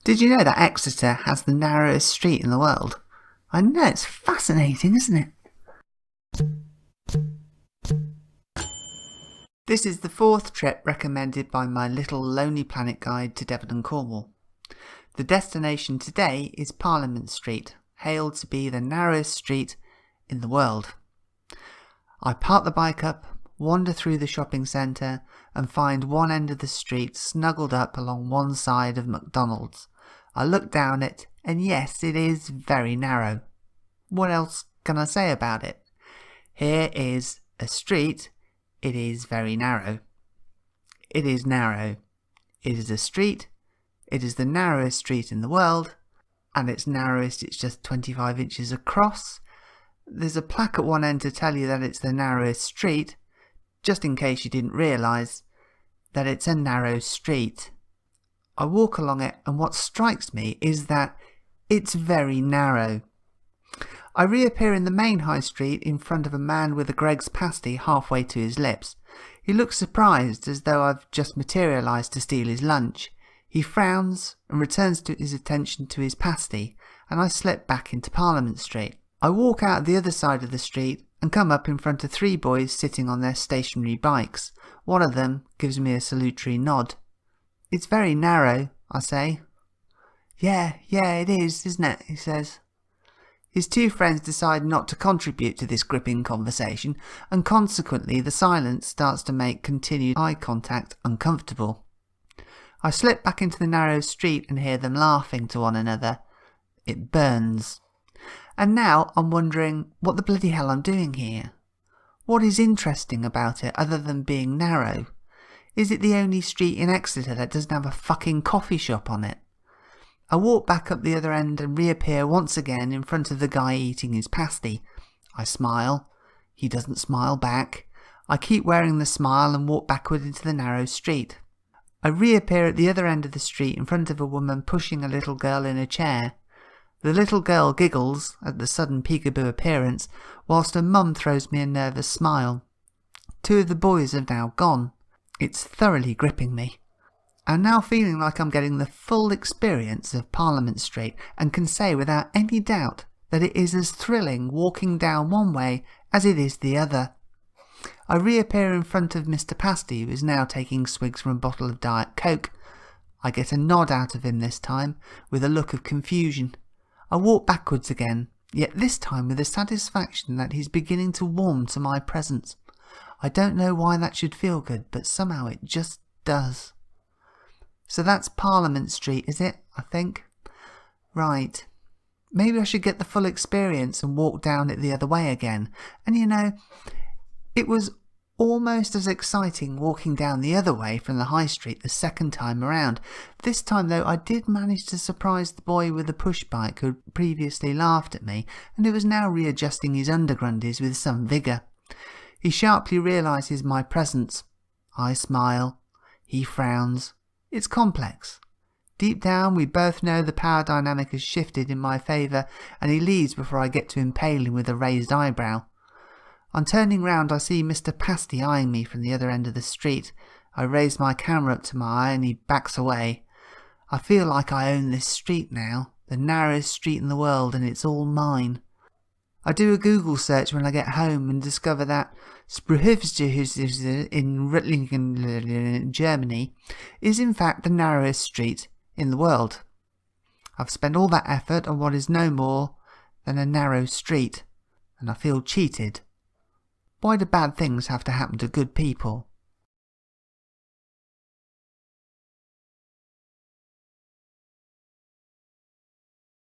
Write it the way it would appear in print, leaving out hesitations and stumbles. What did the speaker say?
Did you know that Exeter has the narrowest street in the world? I know, it's fascinating, isn't it? This is the 4th trip recommended by my little Lonely Planet guide to Devon and Cornwall. The destination today is Parliament Street, hailed to be the narrowest street in the world. I park the bike up, wander through the shopping centre and find one end of the street snuggled up along one side of McDonald's. I look down it and yes, it is very narrow. What else can I say about it? Here is a street. It is very narrow. It is narrow. It is a street. It is the narrowest street in the world. And its narrowest, it's just 25 inches across. There's a plaque at one end to tell you that it's the narrowest street, just in case you didn't realise that it's a narrow street. I walk along it and what strikes me is that it's very narrow. I reappear in the main high street in front of a man with a Greggs pasty halfway to his lips. He looks surprised as though I've just materialised to steal his lunch. He frowns and returns his attention to his pasty and I slip back into Parliament Street. I walk out the other side of the street and come up in front of 3 boys sitting on their stationary bikes. One of them gives me a salutary nod. "It's very narrow," I say. Yeah, it is, isn't it?" he says. His 2 friends decide not to contribute to this gripping conversation and consequently the silence starts to make continued eye contact uncomfortable. I slip back into the narrow street and hear them laughing to one another. It burns. And now I'm wondering what the bloody hell I'm doing here. What is interesting about it other than being narrow? Is it the only street in Exeter that doesn't have a fucking coffee shop on it? I walk back up the other end and reappear once again in front of the guy eating his pasty. I smile. He doesn't smile back. I keep wearing the smile and walk backward into the narrow street. I reappear at the other end of the street in front of a woman pushing a little girl in a chair. The little girl giggles at the sudden peekaboo appearance, whilst her mum throws me a nervous smile. 2 of the boys have now gone. It's thoroughly gripping me. I'm now feeling like I'm getting the full experience of Parliament Street and can say without any doubt that it is as thrilling walking down one way as it is the other. I reappear in front of Mr. Pasty, who is now taking swigs from a bottle of Diet Coke. I get a nod out of him this time, with a look of confusion. I walk backwards again, yet this time with the satisfaction that he's beginning to warm to my presence. I don't know why that should feel good, but somehow it just does. So that's Parliament Street, is it? I think. Right. Maybe I should get the full experience and walk down it the other way again. And you know, it was almost as exciting walking down the other way from the high street the second time around. This time though I did manage to surprise the boy with the push bike who had previously laughed at me and who was now readjusting his undergrundies with some vigour. He sharply realises my presence. I smile. He frowns. It's complex. Deep down we both know the power dynamic has shifted in my favour and he leaves before I get to impale him with a raised eyebrow. On turning round I see Mr. Pasty eyeing me from the other end of the street. I raise my camera up to my eye and he backs away. I feel like I own this street now, the narrowest street in the world, and it's all mine. I do a Google search when I get home and discover that Sprühhöfstraße in Ruttlingen, Germany, is in fact the narrowest street in the world. I've spent all that effort on what is no more than a narrow street, and I feel cheated. Why do bad things have to happen to good people?